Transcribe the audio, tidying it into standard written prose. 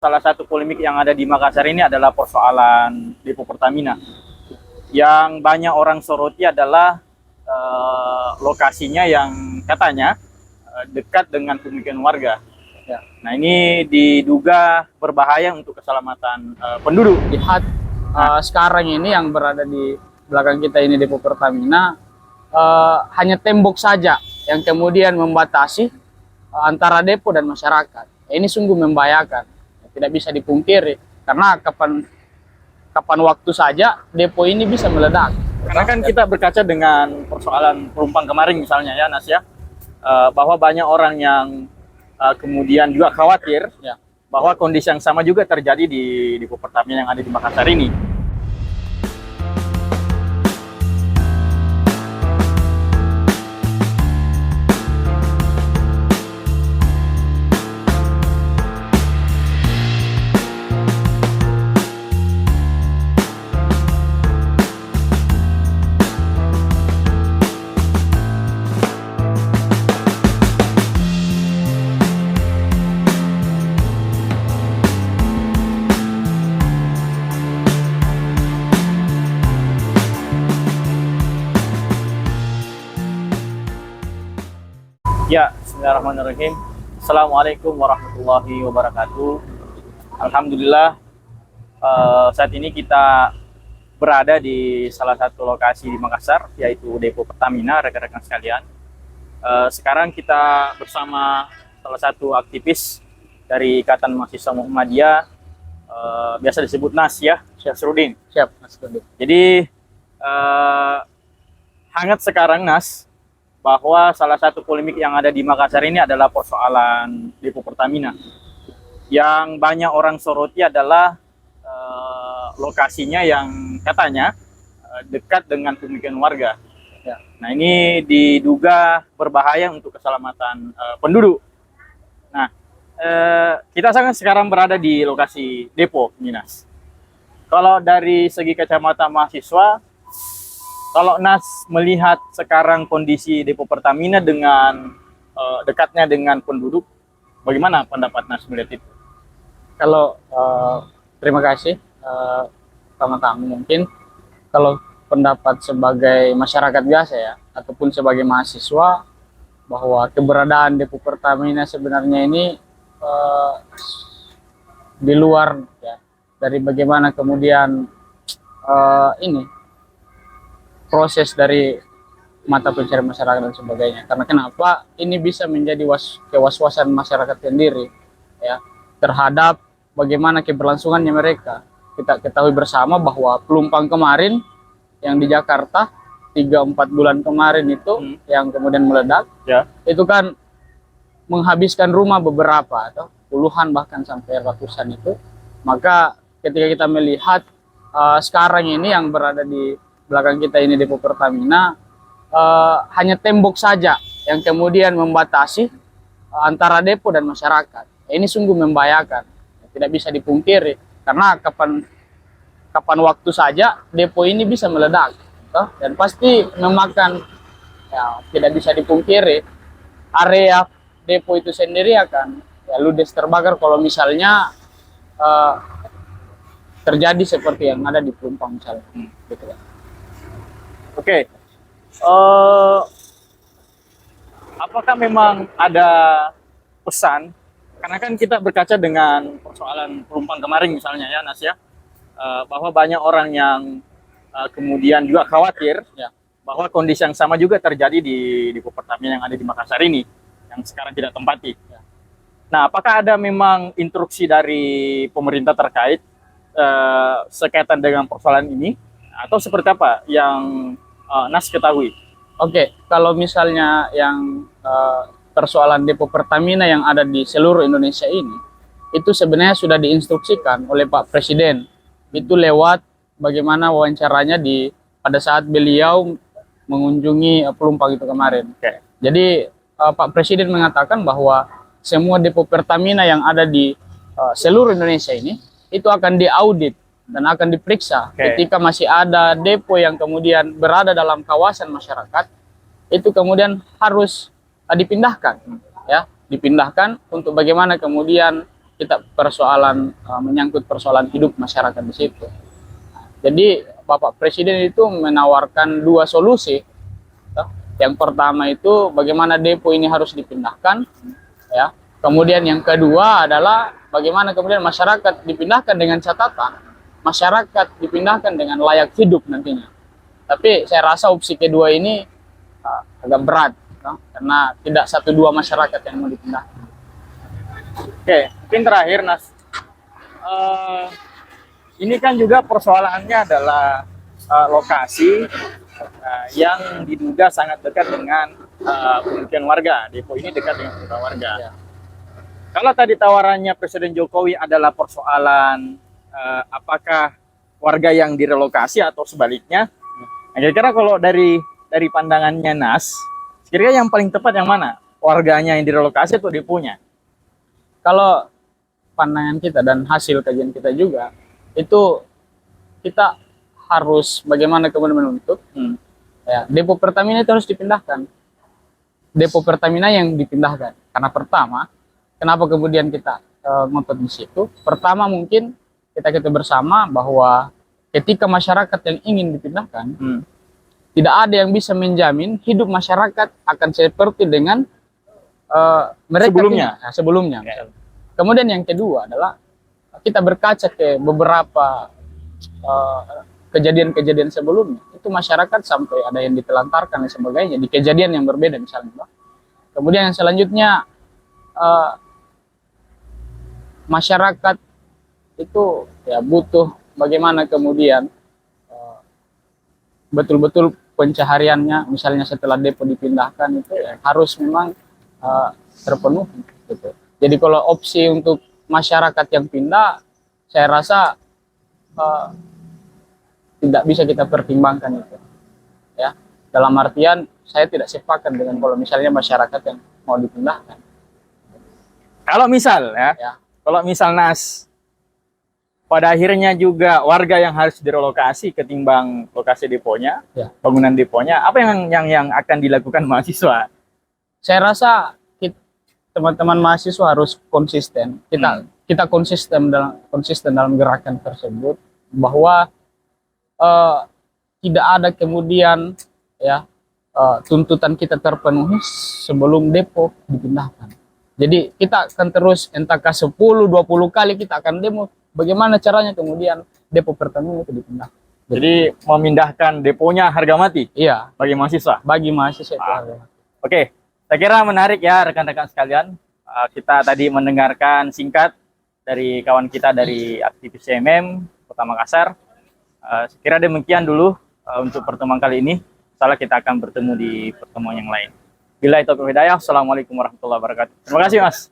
Salah satu polemik yang ada di Makassar ini adalah persoalan depo Pertamina. Yang banyak orang soroti adalah lokasinya yang katanya dekat dengan pemukiman warga. Ya. Nah, ini diduga berbahaya untuk keselamatan penduduk. Lihat sekarang ini yang berada di belakang kita ini depo Pertamina, hanya tembok saja yang kemudian membatasi antara depo dan masyarakat. Ini sungguh membahayakan, tidak bisa dipungkiri karena kapan waktu saja depo ini bisa meledak. Karena kan kita berkaca dengan persoalan pelumpang kemarin misalnya ya Nas ya, bahwa banyak orang yang kemudian juga khawatir Ya. bahwa kondisi yang sama juga terjadi di depo Pertamina yang ada di Makassar ini. Ya, bismillahirrahmanirrahim. Assalamualaikum warahmatullahi wabarakatuh. Alhamdulillah, saat ini kita berada di salah satu lokasi di Makassar, yaitu depo Pertamina, rekan-rekan sekalian. Sekarang kita bersama salah satu aktivis dari Ikatan Mahasiswa Muhammadiyah, biasa disebut NAS ya, Syafruddin. Siap, Mas Dodi. Jadi hangat sekarang Nas, bahwa salah satu polemik yang ada di Makassar ini adalah persoalan depo Pertamina. Yang banyak orang soroti adalah lokasinya yang katanya dekat dengan pemukiman warga. Ya. Nah, ini diduga berbahaya untuk keselamatan penduduk. Nah, kita sekarang berada di lokasi depo Minas. Kalau dari segi kacamata mahasiswa, kalau Nas melihat sekarang kondisi depo Pertamina dengan dekatnya dengan penduduk, bagaimana pendapat Nas melihat itu? Kalau terima kasih, pertama-tama mungkin kalau pendapat sebagai masyarakat biasa ya, ataupun sebagai mahasiswa, bahwa keberadaan depo Pertamina sebenarnya ini di luar ya dari bagaimana kemudian ini proses dari mata pencarian masyarakat dan sebagainya. Karena kenapa ini bisa menjadi kewaswasan masyarakat sendiri ya terhadap bagaimana keberlangsungannya mereka. Kita ketahui bersama bahwa pelumpang kemarin yang di Jakarta 3-4 bulan kemarin itu yang kemudian meledak, Ya. itu kan menghabiskan rumah beberapa atau puluhan bahkan sampai ratusan itu. Maka ketika kita melihat sekarang ini yang berada di belakang kita ini depo Pertamina, hanya tembok saja yang kemudian membatasi antara depo dan masyarakat. Ini sungguh membahayakan, tidak bisa dipungkiri karena kapan waktu saja depo ini bisa meledak, toh? Dan pasti memakan, ya tidak bisa dipungkiri, area depo itu sendiri akan ya ludes terbakar kalau misalnya terjadi seperti yang ada di Pelumpang misalnya, gitu kan. Oke. Apakah memang ada pesan? Karena kan kita berkaca dengan persoalan pelumpang kemarin misalnya ya Nas ya, bahwa banyak orang yang kemudian juga khawatir Ya. bahwa kondisi yang sama juga terjadi di depo Pertamina yang ada di Makassar ini, yang sekarang tidak tempati. Ya. Nah, apakah ada memang instruksi dari pemerintah terkait sekaitan dengan persoalan ini, atau seperti apa yang Nas ketahui? Oke, kalau misalnya yang persoalan depo Pertamina yang ada di seluruh Indonesia ini, itu sebenarnya sudah diinstruksikan oleh Pak Presiden. Itu lewat bagaimana wawancaranya pada saat beliau mengunjungi Pelumpang itu kemarin. Oke. Jadi Pak Presiden mengatakan bahwa semua depo Pertamina yang ada di seluruh Indonesia ini itu akan diaudit dan akan diperiksa. Oke. Ketika masih ada depo yang kemudian berada dalam kawasan masyarakat, itu kemudian harus dipindahkan, ya, dipindahkan untuk bagaimana kemudian kita persoalan menyangkut persoalan hidup masyarakat di situ. Jadi Bapak Presiden itu menawarkan dua solusi. Yang pertama itu bagaimana depo ini harus dipindahkan, ya. Kemudian yang kedua adalah bagaimana kemudian masyarakat dipindahkan dengan catatan masyarakat dipindahkan dengan layak hidup nantinya. Tapi saya rasa opsi kedua ini agak berat, karena tidak satu dua masyarakat yang mau dipindahkan. Oke, mungkin terakhir Nas, ini kan juga persoalannya adalah lokasi yang diduga sangat dekat dengan pemukiman warga. Depo ini dekat dengan pemukiman warga. Ya. Kalau tadi tawarannya Presiden Jokowi adalah persoalan apakah warga yang direlokasi atau sebaliknya, nah, kira-kira kalau dari pandangannya Nas, kira-kira yang paling tepat yang mana? Warganya yang direlokasi atau deponya? Kalau pandangan kita dan hasil kajian kita juga, itu kita harus bagaimana kemudian menuntut ya, depo Pertamina itu harus dipindahkan. Depo Pertamina yang dipindahkan. Karena pertama, kenapa kemudian kita ngotot di situ? Pertama mungkin kita bersama bahwa ketika masyarakat yang ingin dipindahkan, tidak ada yang bisa menjamin hidup masyarakat akan seperti dengan mereka sebelumnya. Okay. Kemudian yang kedua adalah kita berkaca ke beberapa kejadian-kejadian sebelumnya, itu masyarakat sampai ada yang ditelantarkan dan sebagainya di kejadian yang berbeda misalnya. Kemudian yang selanjutnya masyarakat itu ya butuh bagaimana kemudian betul-betul pencahariannya, misalnya setelah depo dipindahkan itu ya, harus memang terpenuhi gitu. Jadi kalau opsi untuk masyarakat yang pindah, saya rasa tidak bisa kita pertimbangkan itu. Ya, dalam artian saya tidak sepakat dengan kalau misalnya masyarakat yang mau dipindahkan. Kalau misal ya. Kalau misal Nas, pada akhirnya juga warga yang harus direlokasi ketimbang lokasi deponya, bangunan deponya, apa yang akan dilakukan mahasiswa? Saya rasa teman-teman mahasiswa harus konsisten. Kita konsisten dalam gerakan tersebut, bahwa tidak ada kemudian ya tuntutan kita terpenuhi sebelum depo dipindahkan. Jadi kita akan terus entahkah 10-20 kali kita akan demo bagaimana caranya kemudian depo Pertamina itu dipindahkan. Jadi memindahkan deponya harga mati? Iya. Bagi mahasiswa? Bagi mahasiswa itu harga mati. Oke, saya kira menarik ya rekan-rekan sekalian. Kita tadi mendengarkan singkat dari kawan kita dari aktivis CMM Kota Makassar. Saya kira demikian dulu untuk pertemuan kali ini. Salah kita akan bertemu di pertemuan yang lain. Billahi taufiq wal hidayah. Assalamualaikum warahmatullahi wabarakatuh. Terima kasih Mas.